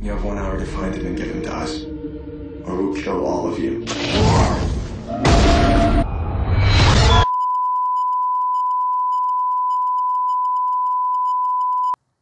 You have 1 hour to find him and give him to us, or we'll kill all of you.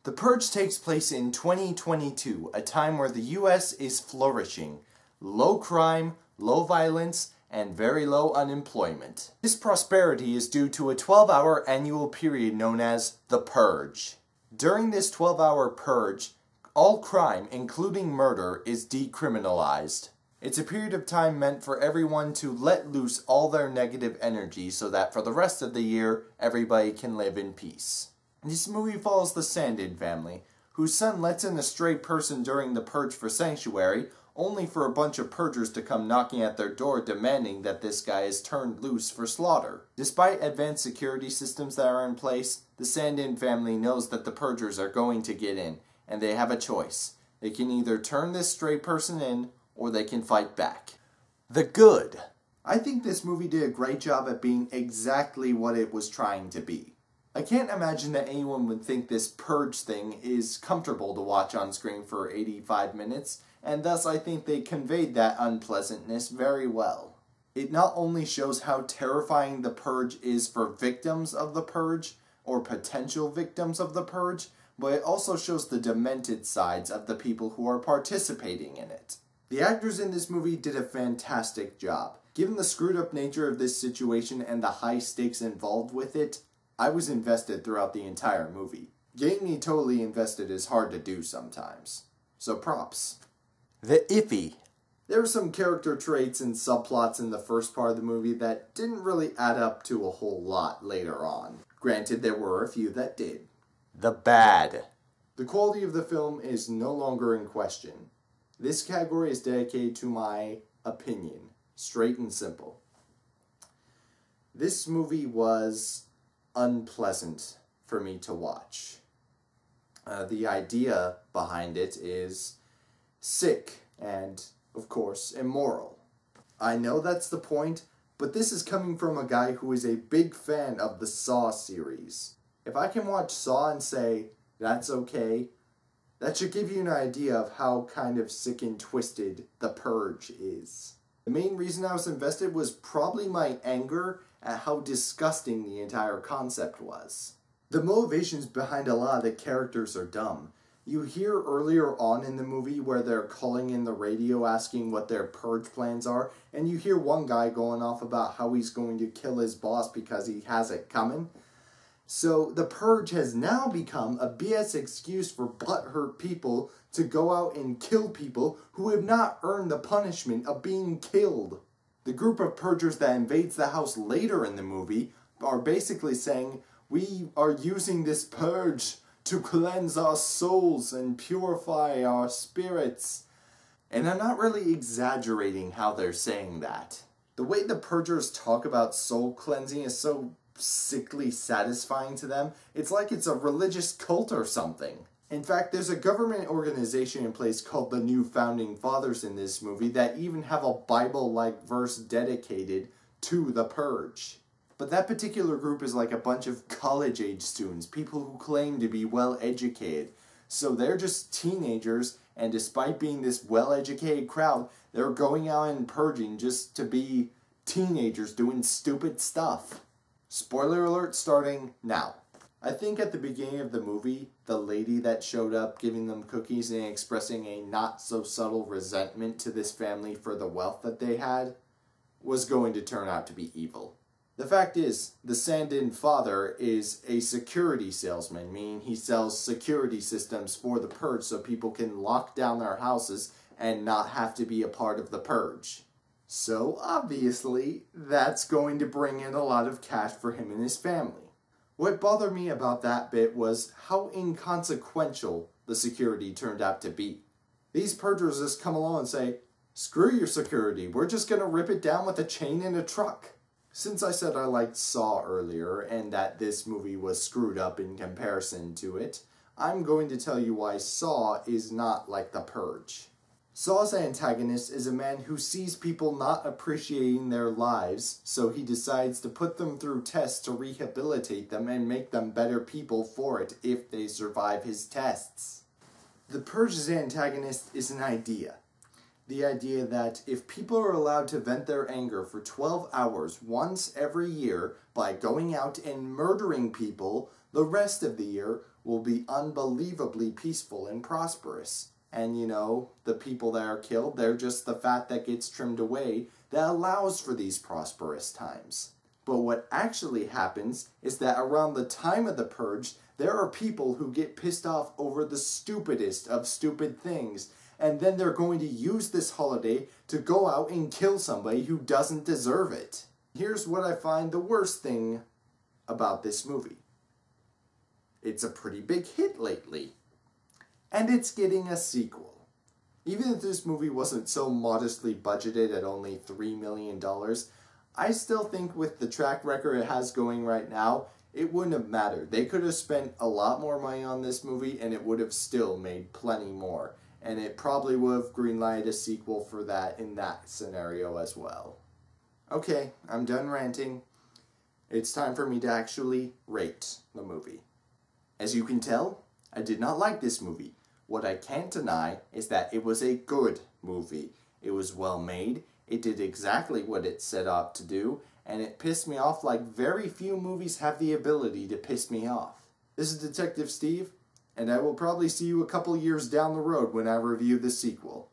The Purge takes place in 2022, a time where the US is flourishing. Low crime, low violence, and very low unemployment. This prosperity is due to a 12-hour annual period known as the Purge. During this 12-hour purge, all crime, including murder, is decriminalized. It's a period of time meant for everyone to let loose all their negative energy so that for the rest of the year, everybody can live in peace. This movie follows the Sandin family, whose son lets in a stray person during the purge for sanctuary, only for a bunch of purgers to come knocking at their door demanding that this guy is turned loose for slaughter. Despite advanced security systems that are in place, the Sandin family knows that the purgers are going to get in, and they have a choice. They can either turn this stray person in, or they can fight back. The Good. I think this movie did a great job at being exactly what it was trying to be. I can't imagine that anyone would think this Purge thing is comfortable to watch on screen for 85 minutes, and thus I think they conveyed that unpleasantness very well. It not only shows how terrifying the Purge is for victims of the Purge, or potential victims of the Purge, but it also shows the demented sides of the people who are participating in it. The actors in this movie did a fantastic job. Given the screwed up nature of this situation and the high stakes involved with it, I was invested throughout the entire movie. Getting me totally invested is hard to do sometimes. So props. The Iffy. There were some character traits and subplots in the first part of the movie that didn't really add up to a whole lot later on. Granted, there were a few that did. The Bad. The quality of the film is no longer in question. This category is dedicated to my opinion. Straight and simple. This movie was unpleasant for me to watch. The idea behind it is sick and, of course, immoral. I know that's the point, but this is coming from a guy who is a big fan of the Saw series. If I can watch Saw and say, that's okay, that should give you an idea of how kind of sick and twisted The Purge is. The main reason I was invested was probably my anger at how disgusting the entire concept was. The motivations behind a lot of the characters are dumb. You hear earlier on in the movie where they're calling in the radio asking what their purge plans are, and you hear one guy going off about how he's going to kill his boss because he has it coming. So the purge has now become a BS excuse for butthurt people to go out and kill people who have not earned the punishment of being killed. The group of purgers that invades the house later in the movie are basically saying, we are using this purge to cleanse our souls and purify our spirits. And I'm not really exaggerating how they're saying that. The way the purgers talk about soul cleansing is so sickly satisfying to them. It's like it's a religious cult or something. In fact, there's a government organization in place called the New Founding Fathers in this movie that even have a Bible-like verse dedicated to the Purge. But that particular group is like a bunch of college-age students, people who claim to be well-educated. So they're just teenagers, and despite being this well-educated crowd, they're going out and purging just to be teenagers doing stupid stuff. Spoiler alert starting now. I think at the beginning of the movie, the lady that showed up giving them cookies and expressing a not-so-subtle resentment to this family for the wealth that they had was going to turn out to be evil. The fact is, the Sandin father is a security salesman, meaning he sells security systems for the Purge so people can lock down their houses and not have to be a part of the Purge. So, obviously, that's going to bring in a lot of cash for him and his family. What bothered me about that bit was how inconsequential the security turned out to be. These purgers just come along and say, screw your security, we're just going to rip it down with a chain and a truck. Since I said I liked Saw earlier, and that this movie was screwed up in comparison to it, I'm going to tell you why Saw is not like The Purge. Saw's antagonist is a man who sees people not appreciating their lives, so he decides to put them through tests to rehabilitate them and make them better people for it if they survive his tests. The Purge's antagonist is an idea. The idea that if people are allowed to vent their anger for 12 hours once every year by going out and murdering people, the rest of the year will be unbelievably peaceful and prosperous. And you know, the people that are killed, they're just the fat that gets trimmed away that allows for these prosperous times. But what actually happens is that around the time of the Purge, there are people who get pissed off over the stupidest of stupid things, and then they're going to use this holiday to go out and kill somebody who doesn't deserve it. Here's what I find the worst thing about this movie. It's a pretty big hit lately, and it's getting a sequel. Even if this movie wasn't so modestly budgeted at only $3 million, I still think with the track record it has going right now, it wouldn't have mattered. They could have spent a lot more money on this movie and it would have still made plenty more. And it probably would have greenlighted a sequel for that in that scenario as well. Okay, I'm done ranting. It's time for me to actually rate the movie. As you can tell, I did not like this movie. What I can't deny is that it was a good movie. It was well made, it did exactly what it set out to do, and it pissed me off like very few movies have the ability to piss me off. This is Detective Steve, and I will probably see you a couple years down the road when I review the sequel.